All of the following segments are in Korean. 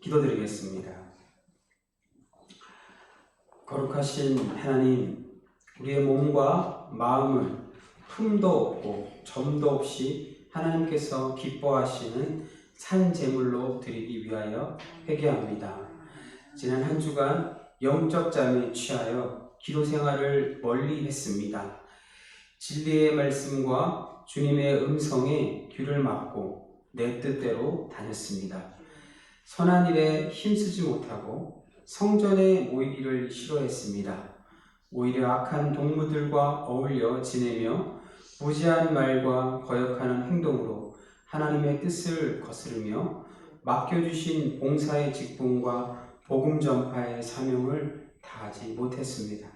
기도드리겠습니다. 거룩하신 하나님, 우리의 몸과 마음을 흠도 없고 점도 없이 하나님께서 기뻐하시는 산 제물로 드리기 위하여 회개합니다. 지난 한 주간 영적 잠에 취하여 기도 생활을 멀리 했습니다. 진리의 말씀과 주님의 음성에 귀를 막고 내 뜻대로 다녔습니다. 선한 일에 힘쓰지 못하고 성전에 모이기를 싫어했습니다. 오히려 악한 동무들과 어울려 지내며 무지한 말과 거역하는 행동으로 하나님의 뜻을 거스르며 맡겨주신 봉사의 직분과 복음 전파의 사명을 다하지 못했습니다.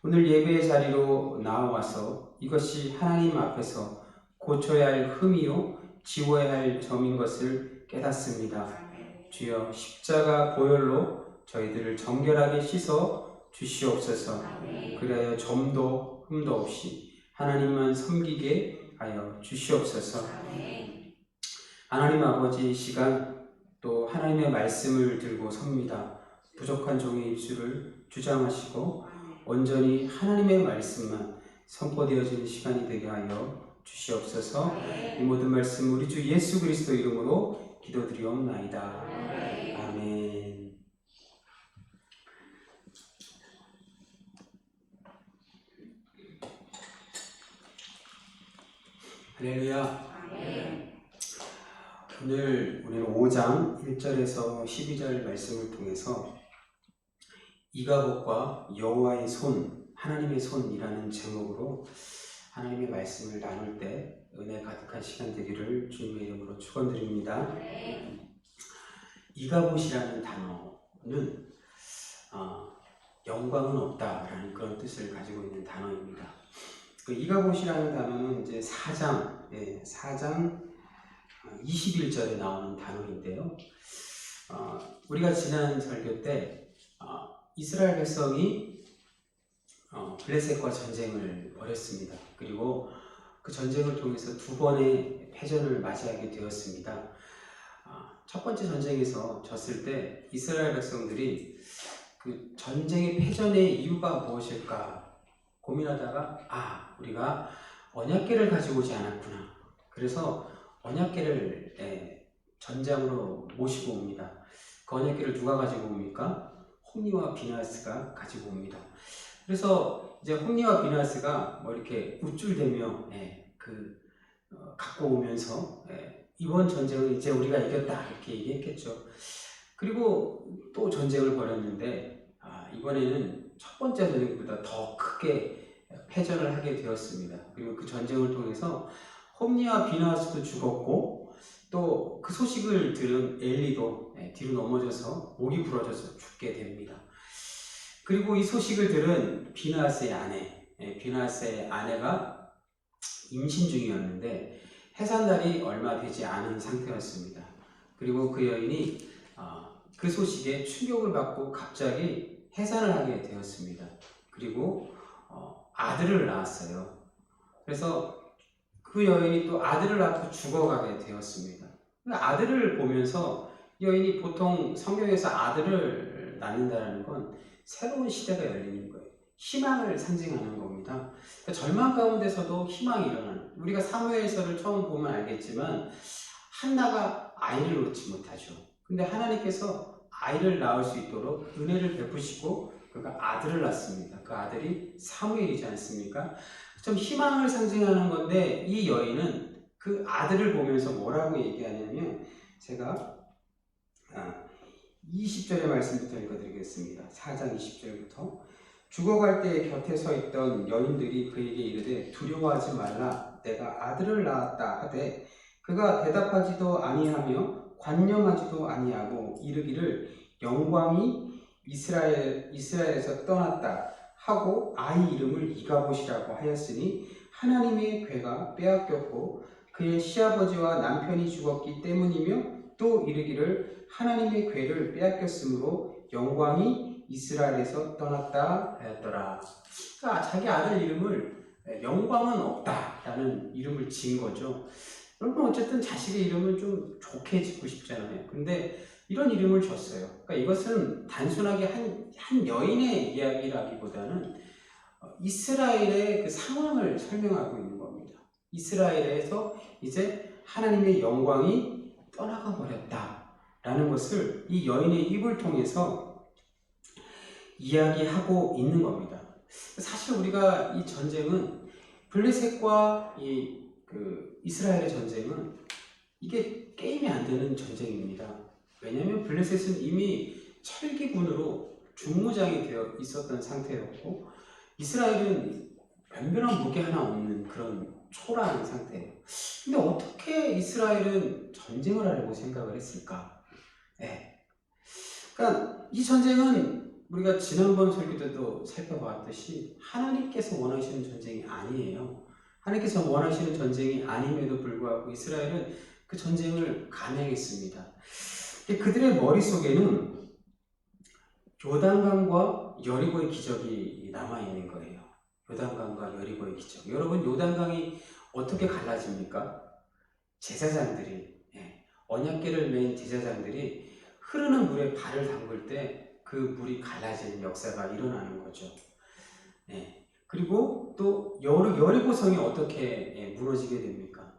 오늘 예배의 자리로 나와서 이것이 하나님 앞에서 고쳐야 할 흠이요 지워야 할 점인 것을 깨닫습니다. 주여, 십자가 보혈로 저희들을 정결하게 씻어 주시옵소서. 그리하여 점도 흠도 없이 하나님만 섬기게 하여 주시옵소서. 하나님 아버지, 이 시간 또 하나님의 말씀을 들고 섭니다. 부족한 종의 입술을 주장하시고 온전히 하나님의 말씀만 선포되어지는 시간이 되게 하여 주시옵소서. 이 모든 말씀 우리 주 예수 그리스도 이름으로 기도드리옵나이다. 아멘. 할렐루야. 오늘 우리는 5장 1절에서 12절 말씀을 통해서 이가봇과 여호와의 손, 하나님의 손이라는 제목으로 하나님의 말씀을 나눌 때 은혜 가득한 시간 되기를 주님의 이름으로 축원드립니다. 이가봇이라는 단어는 영광은 없다라는 그런 뜻을 가지고 있는 단어입니다. 그 이가봇이라는 단어는 이제 4장 21절에 나오는 단어인데요. 우리가 지난 설교 때 이스라엘 백성이 블레셋과 전쟁을 벌였습니다. 그리고 그 전쟁을 통해서 두 번의 패전을 맞이하게 되었습니다. 첫 번째 전쟁에서 졌을 때 이스라엘 백성들이 그 전쟁의 패전의 이유가 무엇일까 고민하다가 우리가 언약궤를 가지고 오지 않았구나. 그래서 언약궤를 전장으로 모시고 옵니다. 그 언약궤를 누가 가지고 옵니까? 홈니와 비나스가 가지고 옵니다. 그래서 이제 홈니와 비나스가 뭐 이렇게 우쭐대며 갖고 오면서 이번 전쟁은 이제 우리가 이겼다 이렇게 얘기했겠죠. 그리고 또 전쟁을 벌였는데 이번에는 첫 번째 전쟁보다 더 크게 패전을 하게 되었습니다. 그리고 그 전쟁을 통해서 홈니와 비나스도 죽었고 또 그 소식을 들은 엘리도 뒤로 넘어져서 목이 부러져서 죽게 됩니다. 그리고 이 소식을 들은 비나스의 아내가 임신 중이었는데 해산날이 얼마 되지 않은 상태였습니다. 그리고 그 여인이 그 소식에 충격을 받고 갑자기 해산을 하게 되었습니다. 그리고 아들을 낳았어요. 그래서 그 여인이 또 아들을 낳고 죽어가게 되었습니다. 아들을 보면서 여인이 보통 성경에서 아들을 낳는다는 건 새로운 시대가 열리는 거예요. 희망을 상징하는 겁니다. 그러니까 절망 가운데서도 희망이 일어나는, 우리가 사무엘서를 처음 보면 알겠지만 한나가 아이를 낳지 못하죠. 근데 하나님께서 아이를 낳을 수 있도록 은혜를 베푸시고 그가 아들을 낳습니다. 그 아들이 사무엘이지 않습니까? 좀 희망을 상징하는 건데 이 여인은 그 아들을 보면서 뭐라고 얘기하냐면 제가 20절의 말씀부터 읽어드리겠습니다. 4장 20절부터 죽어갈 때 곁에 서 있던 여인들이 그에게 이르되 두려워하지 말라 내가 아들을 낳았다 하되 그가 대답하지도 아니하며 관념하지도 아니하고 이르기를 영광이 이스라엘에서 떠났다 하고 아이 이름을 이가봇이라고 하였으니 하나님의 괴가 빼앗겼고 그의 시아버지와 남편이 죽었기 때문이며 또 이르기를 하나님의 괴를 빼앗겼으므로 영광이 이스라엘에서 떠났다 하였더라. 그러니까 자기 아들 이름을 영광은 없다라는 이름을 지은 거죠. 여러분 어쨌든 자식의 이름은 좀 좋게 짓고 싶잖아요. 근데 이런 이름을 줬어요. 그러니까 이것은 단순하게 한 여인의 이야기라기보다는 이스라엘의 그 상황을 설명하고 있는 겁니다. 이스라엘에서 이제 하나님의 영광이 떠나가 버렸다라는 것을 이 여인의 입을 통해서 이야기하고 있는 겁니다. 사실 우리가 이 전쟁은 블레셋과 이스라엘의 전쟁은 이게 게임이 안 되는 전쟁입니다. 왜냐하면 블레셋은 이미 철기군으로 중무장이 되어 있었던 상태였고 이스라엘은 변변한 무기 하나 없는 그런 초라한 상태예요. 근데 어떻게 이스라엘은 전쟁을 하려고 생각을 했을까? 네. 그러니까 이 전쟁은 우리가 지난번 설교 때도 살펴봤듯이 하나님께서 원하시는 전쟁이 아니에요. 하나님께서 원하시는 전쟁이 아님에도 불구하고 이스라엘은 그 전쟁을 감행했습니다. 그들의 머릿속에는 요단강과 여리고의 기적이 남아있는 거예요. 요단강과 여리고의 기적. 여러분, 요단강이 어떻게 갈라집니까? 제사장들이, 언약궤를 맨 제사장들이 흐르는 물에 발을 담글 때 그 물이 갈라지는 역사가 일어나는 거죠. 그리고 또 여리고성이 어떻게 무너지게 됩니까?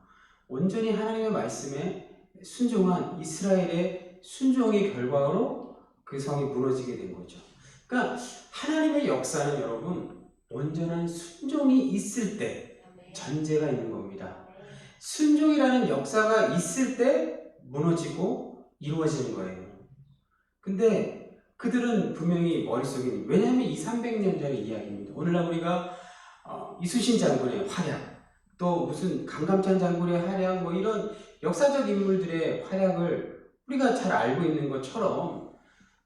온전히 하나님의 말씀에 순종한 이스라엘의 순종의 결과로 그 성이 무너지게 된 거죠. 그러니까 하나님의 역사는 여러분 온전한 순종이 있을 때 전제가 있는 겁니다. 순종이라는 역사가 있을 때 무너지고 이루어지는 거예요. 근데 그들은 분명히 머릿속에, 왜냐하면 200~300년 전의 이야기입니다. 오늘날 우리가 이순신 장군의 활약, 또 무슨 강감찬 장군의 활약, 뭐 이런 역사적 인물들의 활약을 우리가 잘 알고 있는 것처럼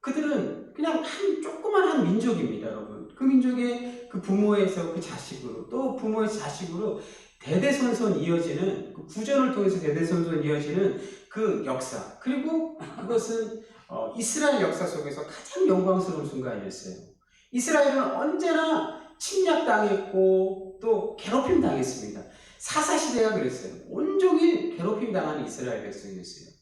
그들은 그냥 조그만 민족입니다, 여러분. 그 민족의 그 부모에서 그 자식으로, 또 부모의 자식으로 대대손손 이어지는, 그 구전을 통해서 대대손손 이어지는 그 역사. 그리고 그것은 이스라엘 역사 속에서 가장 영광스러운 순간이었어요. 이스라엘은 언제나 침략당했고 또 괴롭힘 당했습니다. 사사시대가 그랬어요. 온종일 괴롭힘 당하는 이스라엘 백성이었어요.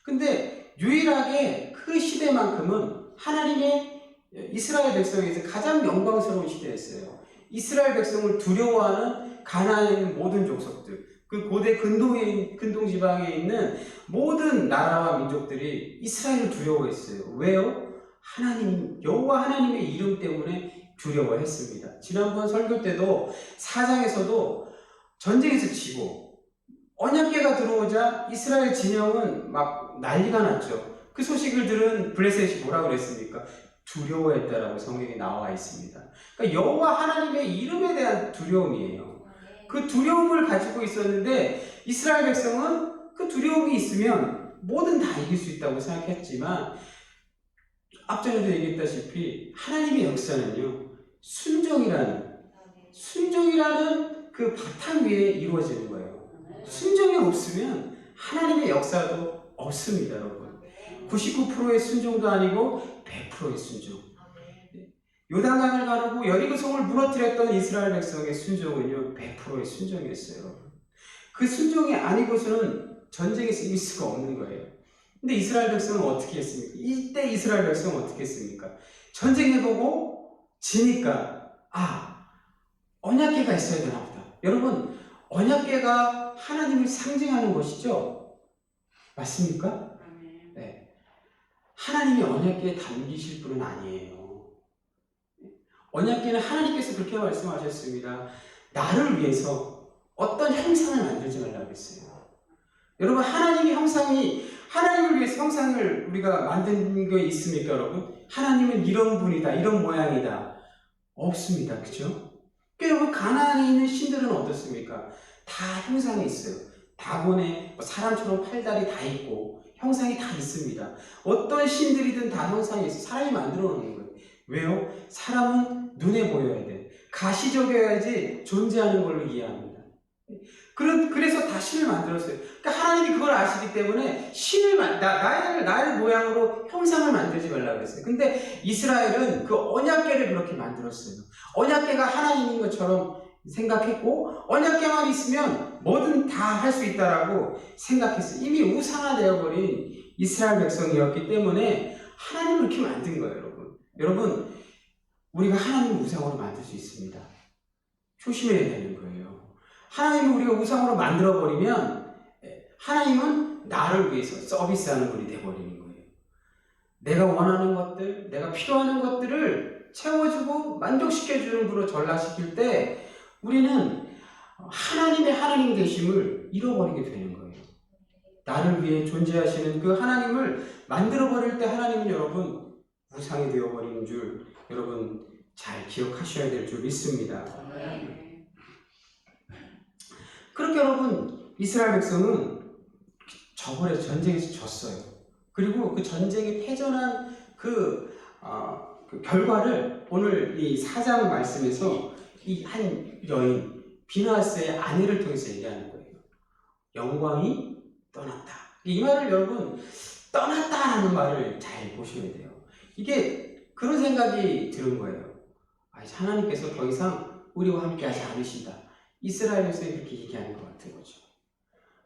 근데 유일하게 그 시대만큼은 하나님의 이스라엘 백성에서 가장 영광스러운 시대였어요. 이스라엘 백성을 두려워하는 가나안에 있는 모든 족속들, 그 고대 근동 지방에 있는 모든 나라와 민족들이 이스라엘을 두려워했어요. 왜요? 여호와 하나님의 이름 때문에 두려워했습니다. 지난번 설교 때도 4장에서도 전쟁에서 지고 언약궤가 들어오자 이스라엘 진영은 막 난리가 났죠. 그 소식을 들은 블레셋이 뭐라 그랬습니까? 두려워했다라고 성경에 나와 있습니다. 그러니까 여호와 하나님의 이름에 대한 두려움이에요. 그 두려움을 가지고 있었는데 이스라엘 백성은 그 두려움이 있으면 뭐든 다 이길 수 있다고 생각했지만 앞전에도 얘기했다시피 하나님의 역사는요, 순종이라는 그 바탕 위에 이루어지는 거예요. 순종이 없으면 하나님의 역사도 없습니다, 여러분. 99%의 순종도 아니고 100%의 순종. 요단강을 가르고 여리고성을 무너뜨렸던 이스라엘 백성의 순종은요 100%의 순종이었어요. 그 순종이 아니고서는 전쟁에서 이길 수가 없는 거예요. 근데 이스라엘 백성은 어떻게 했습니까? 이때 이스라엘 백성은 어떻게 했습니까? 전쟁해보고 지니까 언약궤가 있어야 되나 보다. 여러분, 언약궤가 하나님을 상징하는 것이죠? 맞습니까? 네. 하나님이 언약궤에 담기실 분은 아니에요. 언약궤는 하나님께서 그렇게 말씀하셨습니다. 나를 위해서 어떤 형상을 만들지 말라고 했어요. 여러분, 하나님을 위해서 형상을 우리가 만든 게 있습니까, 여러분? 하나님은 이런 분이다, 이런 모양이다. 없습니다. 그죠? 여러분, 가나안에 있는 신들은 어떻습니까? 다 형상이 있어요. 다곤에 사람처럼 팔다리 다 있고 형상이 다 있습니다. 어떤 신들이든 다 형상이 있어요. 사람이 만들어 놓은 거예요. 왜요? 사람은 눈에 보여야 돼. 가시적이어야지 존재하는 걸로 이해합니다. 그래서 다 신을 만들었어요. 그러니까 하나님이 그걸 아시기 때문에 나의 모양으로 형상을 만들지 말라고 했어요. 근데 이스라엘은 그 언약궤를 그렇게 만들었어요. 언약궤가 하나님인 것처럼 생각했고 언약궤만 있으면 뭐든 다 할 수 있다라고 생각했어요. 이미 우상화되어버린 이스라엘 백성이었기 때문에 하나님을 이렇게 만든 거예요, 여러분. 여러분, 우리가 하나님을 우상으로 만들 수 있습니다. 조심해야 되는 거예요. 하나님을 우리가 우상으로 만들어버리면 하나님은 나를 위해서 서비스하는 분이 돼버리는 거예요. 내가 원하는 것들, 내가 필요한 것들을 채워주고 만족시켜주는 분으로 전락시킬 때 우리는 하나님의 하나님 되심을 잃어버리게 되는 거예요. 나를 위해 존재하시는 그 하나님을 만들어버릴 때 하나님은 여러분 우상이 되어버리는 줄 여러분 잘 기억하셔야 될 줄 믿습니다. 그렇게 여러분 이스라엘 백성은 저번에 전쟁에서 졌어요. 그리고 그 전쟁에 패전한 그 결과를 오늘 이 4장 말씀에서 이 한 여인 비나스의 아내를 통해서 얘기하는 거예요. 영광이 떠났다. 이 말을 여러분 떠났다라는 말을 잘 보셔야 돼요. 이게 그런 생각이 드는 거예요. 하나님께서 더 이상 우리와 함께하지 않으신다. 이스라엘에서 이렇게 얘기하는 것 같은 거죠.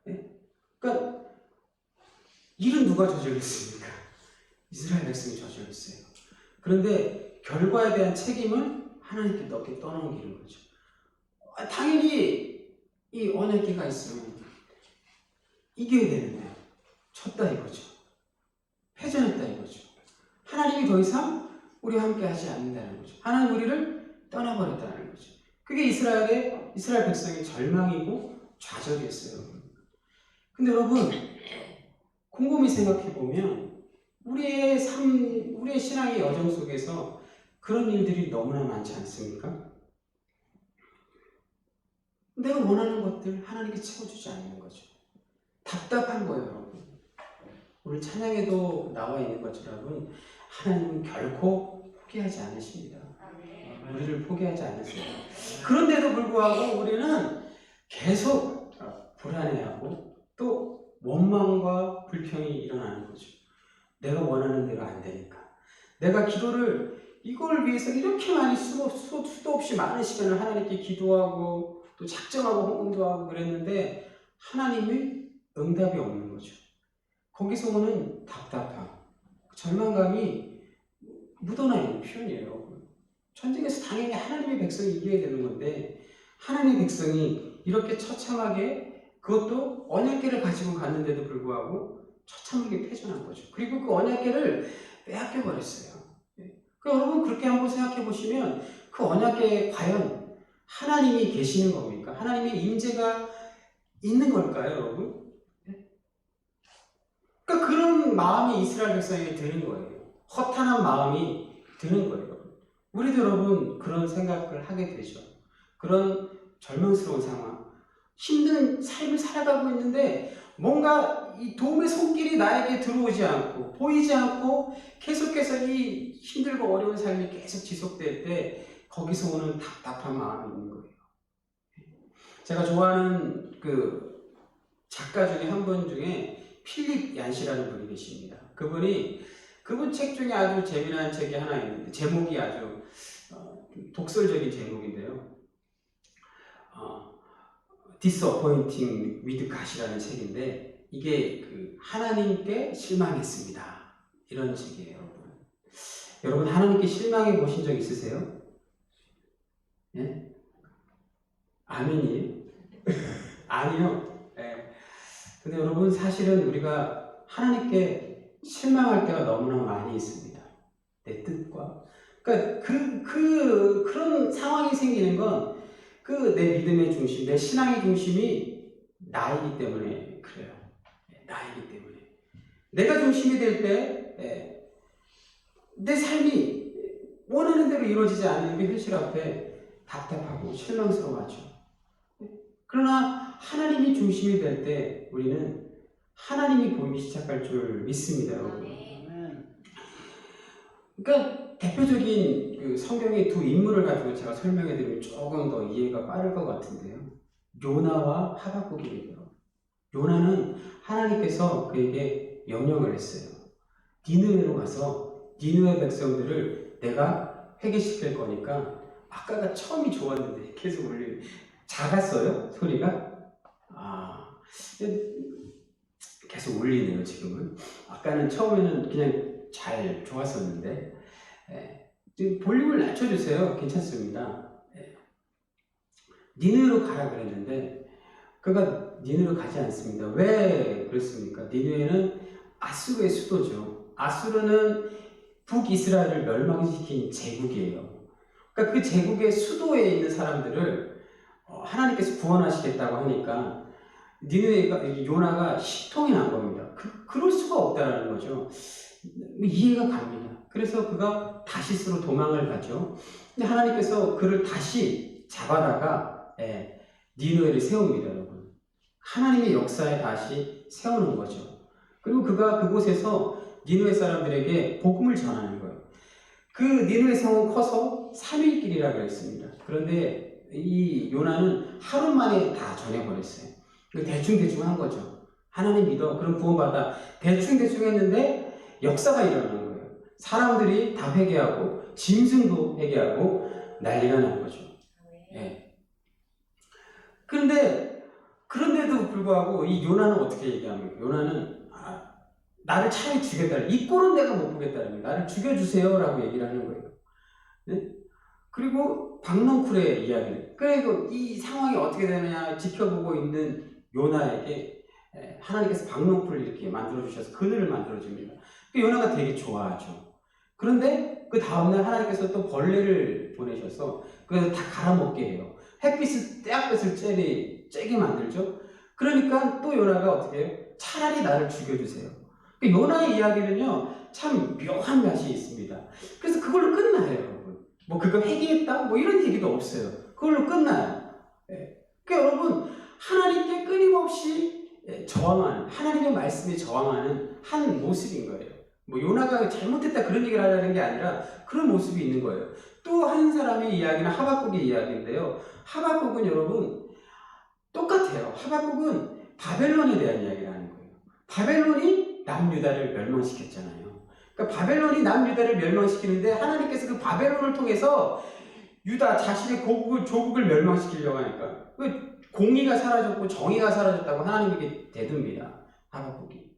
네? 그러니까 일은 누가 저질렀습니까? 이스라엘 백성이 저질렀어요. 그런데 결과에 대한 책임은 하나님께 떠넘기는 거죠. 당연히 이 언약궤가 있으면 이겨야 되는데 졌다 이거죠. 패전했다 이거죠. 하나님이 더 이상 우리와 함께 하지 않는다는 거죠. 하나님 우리를 떠나버렸다는 거죠. 그게 이스라엘 백성의 절망이고 좌절이었어요. 근데 여러분 곰곰이 생각해보면 우리의 신앙의 여정 속에서 그런 일들이 너무나 많지 않습니까? 내가 원하는 것들 하나님께 채워주지 않는 거죠. 답답한 거예요, 여러분. 오늘 찬양에도 나와 있는 것처럼 하나님은 결코 포기하지 않으십니다. 우리를 포기하지 않으세요. 그런데도 불구하고 우리는 계속 불안해하고 또 원망과 불평이 일어나는 거죠. 내가 원하는 대로 안 되니까. 내가 기도를 이걸 위해서 이렇게 많이 수도 없이 많은 시간을 하나님께 기도하고 또 작정하고 헌금도 하고 그랬는데 하나님의 응답이 없는 거죠. 거기서 오는 답답함, 절망감이 묻어나 있는 표현이에요. 전쟁에서 당연히 하나님의 백성이 이겨야 되는 건데 하나님의 백성이 이렇게 처참하게 그것도 언약궤를 가지고 갔는데도 불구하고 처참하게 패전한 거죠. 그리고 그 언약궤를 빼앗겨 버렸어요. 여러분 그렇게 한번 생각해 보시면 그 언약궤에 과연 하나님이 계시는 겁니까? 하나님의 임재가 있는 걸까요, 여러분? 그러니까 그런 마음이 이스라엘 백성에게 드는 거예요. 허탄한 마음이 드는 거예요. 우리도 여러분 그런 생각을 하게 되죠. 그런 절망스러운 상황, 힘든 삶을 살아가고 있는데 뭔가 이 도움의 손길이 나에게 들어오지 않고 보이지 않고 계속해서 이 힘들고 어려운 삶이 계속 지속될 때 거기서 오는 답답한 마음이 있는 거예요. 제가 좋아하는 그 작가 중에 한 분 중에 필립 얀시라는 분이 계십니다. 그분 책 중에 아주 재미난 책이 하나 있는데 제목이 아주 독설적인 제목인데요. Disappointing with God이라는 책인데 이게 그 하나님께 실망했습니다. 이런 책이에요, 여러분. 여러분 하나님께 실망해 보신 적 있으세요? 예? 아멘이에요? 아니요. 예. 근데 여러분 사실은 우리가 하나님께 실망할 때가 너무나 많이 있습니다. 내 뜻과. 그러니까 그런 상황이 생기는 건 그 내 믿음의 중심, 내 신앙의 중심이 나이기 때문에 그래요. 나이기 때문에. 내가 중심이 될 때 내 삶이 원하는 대로 이루어지지 않는 게 현실 앞에 답답하고 실망스러워하죠. 그러나 하나님이 중심이 될 때 우리는 하나님이 보이기 시작할 줄 믿습니다, 여러분. 그러니까 대표적인 그 성경의 두 인물을 가지고 제가 설명해 드리면 조금 더 이해가 빠를 것 같은데요. 요나와 하박국이에요. 요나는 하나님께서 그에게 명령을 했어요. 니느웨로 가서 니느웨 백성들을 내가 회개시킬 거니까 아까가 처음이 좋았는데 계속 작았어요? 소리가? 계속 올리네요, 지금은. 아까는 처음에는 그냥 잘 좋았었는데, 지금 볼륨을 낮춰주세요. 괜찮습니다. 니느웨로 가라 그랬는데, 그가 니느웨로 가지 않습니다. 왜 그렇습니까? 니느웨는 아수르의 수도죠. 아수르는 북이스라엘을 멸망시킨 제국이에요. 그러니까 그 제국의 수도에 있는 사람들을 하나님께서 구원하시겠다고 하니까 니느웨가 요나가 시통이 난 겁니다. 그럴 수가 없다라는 거죠. 이해가 갑니다. 그래서 그가 다시스로 도망을 가죠. 근데 하나님께서 그를 다시 잡아다가 니느웨를 세웁니다, 여러분. 하나님의 역사에 다시 세우는 거죠. 그리고 그가 그곳에서 니느웨 사람들에게 복음을 전하는 거예요. 그 니느웨 성은 커서 3일 길이라고 했습니다. 그런데 이 요나는 하루 만에 다 전해버렸어요. 대충 한 거죠. 하나님 믿어. 그럼 구원받아. 대충 했는데 역사가 일어나는 거예요. 사람들이 다 회개하고 짐승도 회개하고 난리가 난 거죠. 그런데도 불구하고 이 요나는 어떻게 얘기합니까? 요나는 나를 차라리 죽였다. 이 꼴은 내가 못 보겠다는 거예요. 나를 죽여주세요 라고 얘기를 하는 거예요. 네? 그리고 박넝쿨의 이야기를, 그리고 이 상황이 어떻게 되느냐 지켜보고 있는 요나에게 하나님께서 박넝쿨을 이렇게 만들어주셔서 그늘을 만들어줍니다. 요나가 되게 좋아하죠. 그런데 그 다음날 하나님께서 또 벌레를 보내셔서 그래서 다 갈아먹게 해요. 태양빛을 쬐게 만들죠. 그러니까 또 요나가 어떻게 해요? 차라리 나를 죽여주세요. 요나의 이야기는요 참 묘한 맛이 있습니다. 그래서 그걸로 끝나요, 여러분. 뭐 그거 회개했다? 뭐 이런 얘기도 없어요. 그걸로 끝나요. 그러니까 여러분, 하나님께 끊임없이 저항하는, 하나님의 말씀에 저항하는 한 모습인 거예요. 뭐 요나가 잘못했다 그런 얘기를 하려는 게 아니라 그런 모습이 있는 거예요. 또 한 사람의 이야기는 하박국의 이야기인데요. 하박국은 여러분 똑같아요. 하박국은 바벨론에 대한 이야기를 하는 거예요. 바벨론이 남유다를 멸망시켰잖아요. 그러니까 바벨론이 남유다를 멸망시키는데 하나님께서 그 바벨론을 통해서 유다 자신의 조국을 멸망시키려고 하니까 공의가 사라졌고 정의가 사라졌다고 하나님에게 대듭니다. 하박국이.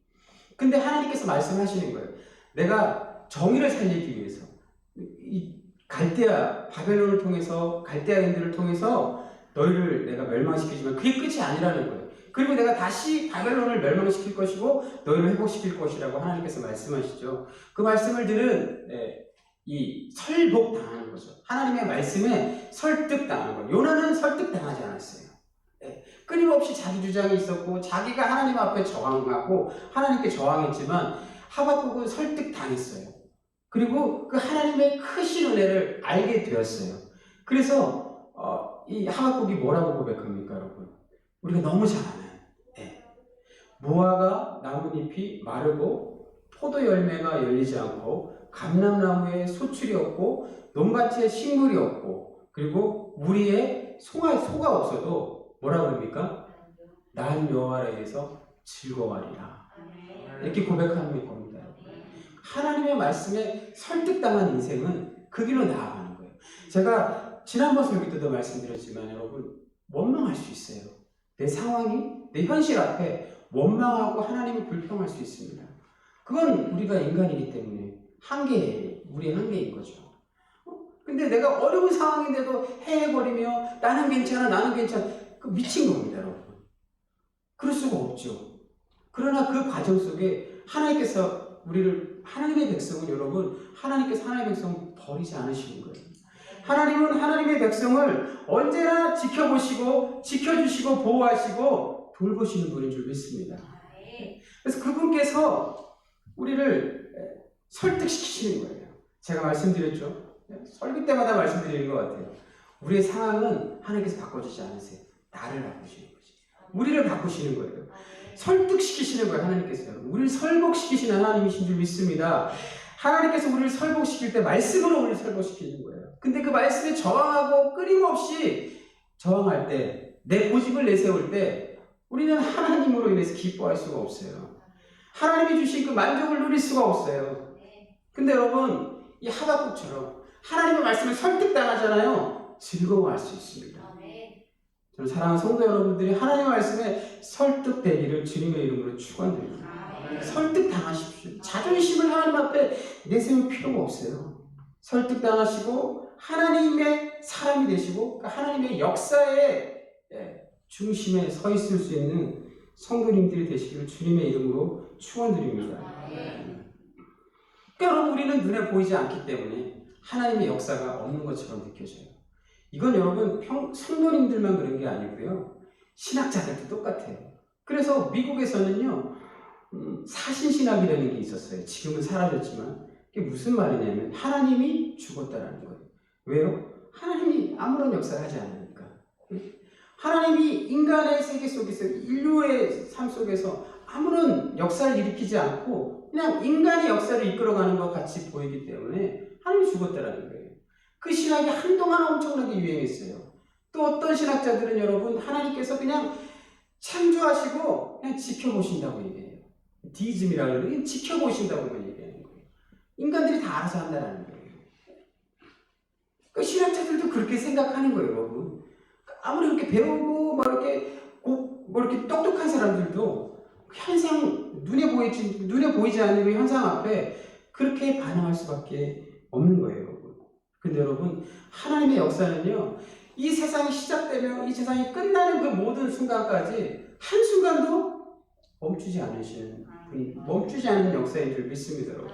근데 하나님께서 말씀하시는 거예요. 내가 정의를 살리기 위해서 이 바벨론을 통해서 갈대아인들을 통해서 너희를 내가 멸망시키지만 그게 끝이 아니라는 거예요. 그리고 내가 다시 바벨론을 멸망시킬 것이고 너희를 회복시킬 것이라고 하나님께서 말씀하시죠. 그 말씀을 들은 이 설복당하는 거죠. 하나님의 말씀에 설득당하는 거예요. 요나는 설득당하지 않았어요. 끊임없이 자기 주장이 있었고 자기가 하나님 앞에 저항하고 하나님께 저항했지만 하박국은 설득당했어요. 그리고 그 하나님의 크신 은혜를 알게 되었어요. 그래서 이 하박국이 뭐라고 고백합니까, 여러분? 우리가 너무 잘 아는 무화과 나뭇잎이 마르고 포도 열매가 열리지 않고 감람나무에 소출이 없고 논밭에 식물이 없고 그리고 우리의 소가 없어도 뭐라 그럽니까? 난 여호와에게서 즐거워하리라. 이렇게 고백하는 겁니다. 하나님의 말씀에 설득당한 인생은 그 길로 나아가는 거예요. 제가 지난번 설교 때도 말씀드렸지만 여러분 원망할 수 있어요. 내 상황이 내 현실 앞에 원망하고 하나님을 불평할 수 있습니다. 그건 우리가 인간이기 때문에 우리의 한계인 거죠. 근데 내가 어려운 상황인데도 헤헤거리며 나는 괜찮아 그 미친 겁니다, 여러분. 그럴 수가 없죠. 그러나 그 과정 속에 하나님께서 하나님의 백성은 여러분, 하나님께서 하나님의 백성을 버리지 않으시는 거예요. 하나님은 하나님의 백성을 언제나 지켜보시고 지켜주시고 보호하시고 돌보시는 분인 줄 믿습니다. 그래서 그분께서 우리를 설득시키시는 거예요. 제가 말씀드렸죠. 설교 때마다 말씀드리는 것 같아요. 우리의 상황은 하나님께서 바꿔주지 않으세요. 나를 바꾸시는 거지. 우리를 바꾸시는 거예요. 설득시키시는 거예요. 하나님께서. 우리를 설복시키시는 하나님이신 줄 믿습니다. 하나님께서 우리를 설복시킬 때 말씀으로 우리를 설복시키는 거예요. 근데 그 말씀에 저항하고 끊임없이 저항할 때, 내 고집을 내세울 때 우리는 하나님으로 인해서 기뻐할 수가 없어요. 하나님이 주신 그 만족을 누릴 수가 없어요. 근데 여러분, 이 하박국처럼 하나님의 말씀을 설득당하잖아요. 즐거워할 수 있습니다. 저는 사랑하는 성도 여러분들이 하나님의 말씀에 설득되기를 주님의 이름으로 축원드립니다. 설득당하십시오. 자존심을 하나님 앞에 내세울 필요가 없어요. 설득당하시고 하나님의 사람이 되시고 하나님의 역사의 중심에 서 있을 수 있는 성도님들이 되시기를 주님의 이름으로 축원드립니다. 그러니까 여러분, 우리는 눈에 보이지 않기 때문에 하나님의 역사가 없는 것처럼 느껴져요. 이건 여러분 성도님들만 그런 게 아니고요, 신학자들도 똑같아요. 그래서 미국에서는요 사신신학이라는 게 있었어요. 지금은 사라졌지만 그게 무슨 말이냐면 하나님이 죽었다라는 거예요. 왜요? 하나님이 아무런 역사를 하지 않으니까. 하나님이 인간의 세계 속에서, 인류의 삶 속에서 아무런 역사를 일으키지 않고 그냥 인간의 역사를 이끌어가는 것 같이 보이기 때문에 하나님이 죽었다라는 거예요. 그 신학이 한동안 엄청나게 유행했어요. 또 어떤 신학자들은 여러분 하나님께서 그냥 창조하시고 그냥 지켜보신다고 얘기해요. 디이즘이라고 그러는 지켜보신다고만 얘기하는 거예요. 인간들이 다 알아서 한다는 거예요. 그 신학자들도 그렇게 생각하는 거예요, 여러분. 아무리 그렇게 배우고 뭐 이렇게 똑똑한 사람들도 현상, 눈에 보이지 않는 그 현상 앞에 그렇게 반응할 수밖에 없는 거예요, 여러분. 근데 여러분, 하나님의 역사는요, 이 세상이 시작되며 이 세상이 끝나는 그 모든 순간까지 한순간도 멈추지 않으시는 분이, 멈추지 않는 역사인 줄 믿습니다, 여러분.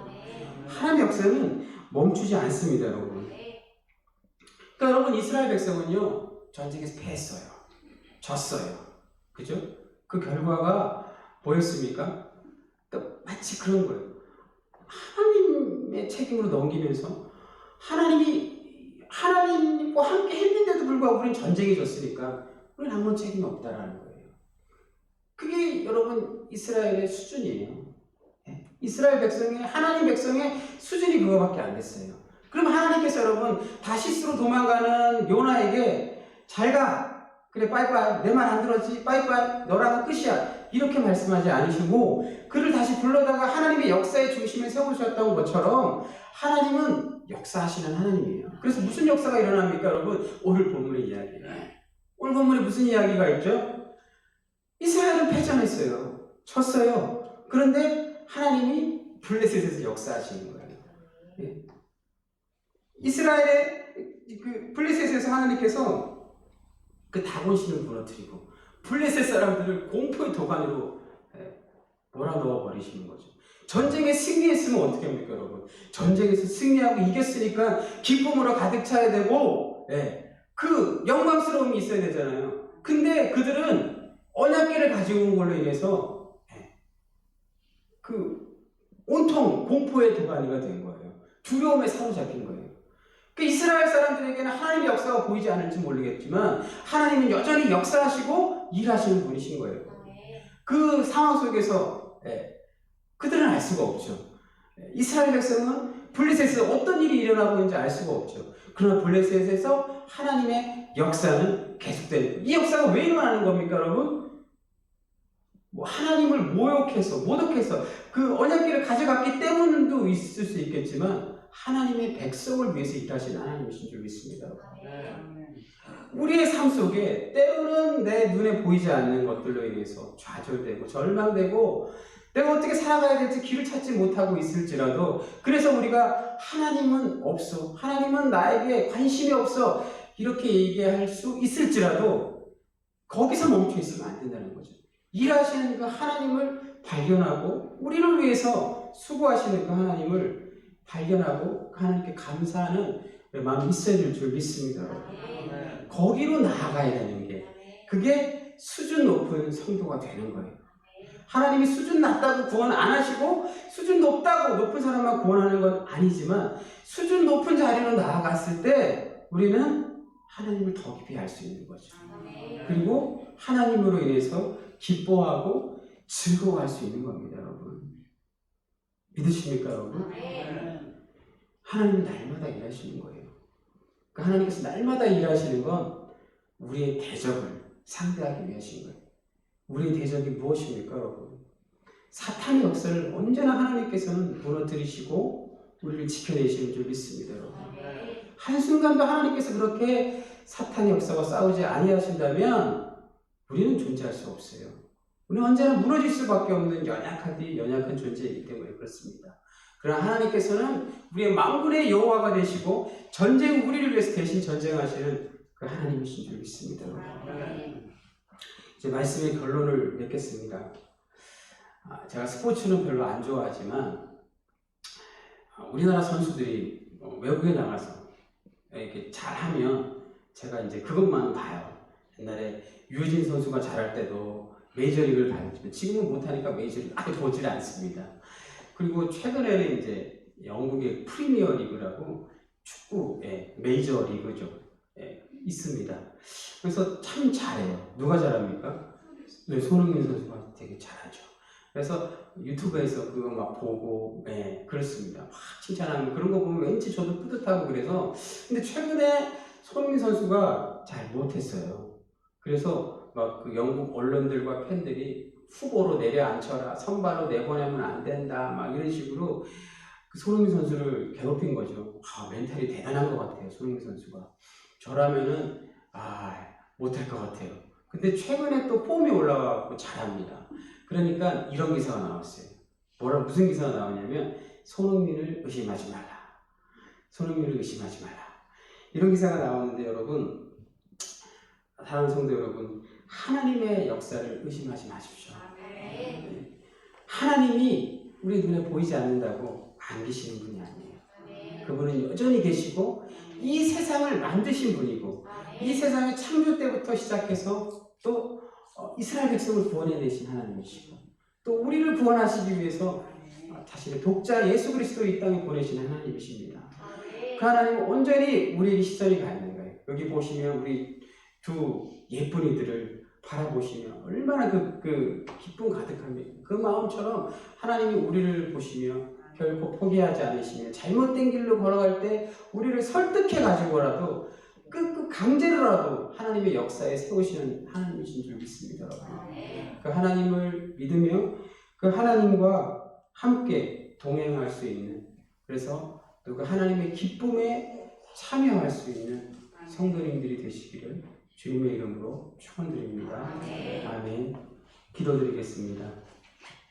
하나님의 역사는 멈추지 않습니다, 여러분. 그러니까 여러분, 이스라엘 백성은요 전쟁에서 패했어요. 졌어요. 그죠? 그 결과가 뭐였습니까? 그러니까 마치 그런 거예요. 하나님의 책임으로 넘기면서 하나님과 함께 했는데도 불구하고 우리는 전쟁에 졌으니까 우리는 아무런 책임이 없다라는 거예요. 그게 여러분 이스라엘의 수준이에요. 이스라엘 백성의, 하나님 백성의 수준이 그거밖에 안 됐어요. 그럼 하나님께서 여러분 다시스로 도망가는 요나에게 잘 가, 그래 빠이빠이, 내 말 안 들었지, 빠이빠이, 너랑은 끝이야, 이렇게 말씀하지 않으시고 그를 다시 불러다가 하나님의 역사의 중심에 세우셨던 것처럼 하나님은 역사하시는 하나님이에요. 그래서 무슨 역사가 일어납니까, 여러분? 오늘 본문의 이야기예요. 오늘 본문에 무슨 이야기가 있죠? 이스라엘은 패전했어요. 졌어요. 그런데 하나님이 블레셋에서 역사하시는 거예요. 이스라엘의 그 블레셋에서 하나님께서 그 다곤신을 무너뜨리고 블레셋 사람들을 공포의 도가니로 몰아넣어 버리시는 거죠. 전쟁에 승리했으면 어떻게 합니까, 여러분? 전쟁에서 승리하고 이겼으니까 기쁨으로 가득 차야 되고, 그 영광스러움이 있어야 되잖아요. 근데 그들은 언약궤를 가지고 온 걸로 인해서 그 온통 공포의 도가니가 된 거예요. 두려움에 사로잡힌 거예요. 이스라엘 사람들에게는 하나님의 역사가 보이지 않을지 모르겠지만 하나님은 여전히 역사하시고 일하시는 분이신 거예요. 그 상황 속에서 그들은 알 수가 없죠. 이스라엘 백성은 블레셋에서 어떤 일이 일어나고 있는지 알 수가 없죠. 그러나 블레셋에서 하나님의 역사는 계속되는 거예요. 이 역사가 왜 일어나는 겁니까, 여러분? 뭐 하나님을 모독해서 그 언약궤를 가져갔기 때문도 있을 수 있겠지만 하나님의 백성을 위해서 일하시는 하나님이신 줄 믿습니다. 우리의 삶 속에 때로는 내 눈에 보이지 않는 것들로 인해서 좌절되고 절망되고 내가 어떻게 살아가야 될지 길을 찾지 못하고 있을지라도, 그래서 우리가 하나님은 없어, 하나님은 나에게 관심이 없어, 이렇게 얘기할 수 있을지라도 거기서 멈춰 있으면 안 된다는 거죠. 일하시는 그 하나님을 발견하고 우리를 위해서 수고하시는 그 하나님을 발견하고 하나님께 감사하는 마음이 있어야 될 줄 믿습니다. 거기로 나아가야 되는 게, 그게 수준 높은 성도가 되는 거예요. 하나님이 수준 낮다고 구원 안 하시고 수준 높다고 높은 사람만 구원하는 건 아니지만 수준 높은 자리로 나아갔을 때 우리는 하나님을 더 깊이 알 수 있는 거죠. 그리고 하나님으로 인해서 기뻐하고 즐거워할 수 있는 겁니다, 여러분. 믿으십니까, 여러분? 하나님은 날마다 일하시는 거예요. 그러니까 하나님께서 날마다 일하시는 건 우리의 대적을 상대하기 위하신 거예요. 우리의 대적이 무엇입니까, 여러분? 사탄의 역사를 언제나 하나님께서는 무너뜨리시고 우리를 지켜내시는 줄 믿습니다, 여러분. 한순간도 하나님께서 그렇게 사탄의 역사와 싸우지 아니하신다면 우리는 존재할 수 없어요. 우리는 언제나 무너질 수밖에 없는 연약한 존재이기 때문에 그렇습니다. 그러나 하나님께서는 우리의 만군의 여호와가 되시고 우리를 위해서 대신 전쟁하시는 그 하나님이신 줄 믿습니다. 이제 말씀의 결론을 맺겠습니다. 제가 스포츠는 별로 안 좋아하지만 우리나라 선수들이 외국에 나가서 이렇게 잘하면 제가 이제 그것만 봐요. 옛날에 유진 선수가 잘할 때도 메이저리그를 봤지만 지금은 못하니까 메이저리그 아예 보질 않습니다. 그리고 최근에는 이제 영국의 프리미어 리그라고 축구의 메이저 리그죠. 있습니다. 그래서 참 잘해요. 누가 잘합니까? 네, 손흥민 선수가 되게 잘하죠. 그래서 유튜브에서 그거 막 보고 그렇습니다. 막 칭찬하는 그런 거 보면 왠지 저도 뿌듯하고 그래서 근데 최근에 손흥민 선수가 잘 못했어요. 그래서 막 그 영국 언론들과 팬들이 후보로 내려앉혀라, 선발로 내보내면 안 된다, 막 이런 식으로 그 손흥민 선수를 괴롭힌 거죠. 멘탈이 대단한 것 같아요, 손흥민 선수가. 저라면은 못할 것 같아요. 근데 최근에 또 폼이 올라와서 잘합니다. 그러니까 이런 기사가 나왔어요. 무슨 기사가 나오냐면 손흥민을 의심하지 말라. 손흥민을 의심하지 말라. 이런 기사가 나오는데 여러분, 사랑하는 성도 여러분, 하나님의 역사를 의심하지 마십시오. 하나님이 우리 눈에 보이지 않는다고 안 계시는 분이 아니에요. 그분은 여전히 계시고 이 세상을 만드신 분이고 이 세상의 창조 때부터 시작해서 또 이스라엘 백성을 구원해내신 하나님이시고 또 우리를 구원하시기 위해서 자신의 독자 예수 그리스도를 이 땅에 보내신 하나님이십니다. 그 하나님은 온전히 우리에게 시선이 가 있는 거예요. 여기 보시면 우리 두 예쁜이들을 바라보시면 얼마나 그 기쁨 가득합니다. 그 마음처럼 하나님이 우리를 보시며 결코 포기하지 않으시며 잘못된 길로 걸어갈 때 우리를 설득해 가지고라도 강제로라도 하나님의 역사에 세우시는 하나님이신 줄 믿습니다. 여러분. 그 하나님을 믿으며 그 하나님과 함께 동행할 수 있는, 그래서 또 그 하나님의 기쁨에 참여할 수 있는 성도님들이 되시기를 주님의 이름으로 축원드립니다. 아멘. 기도드리겠습니다.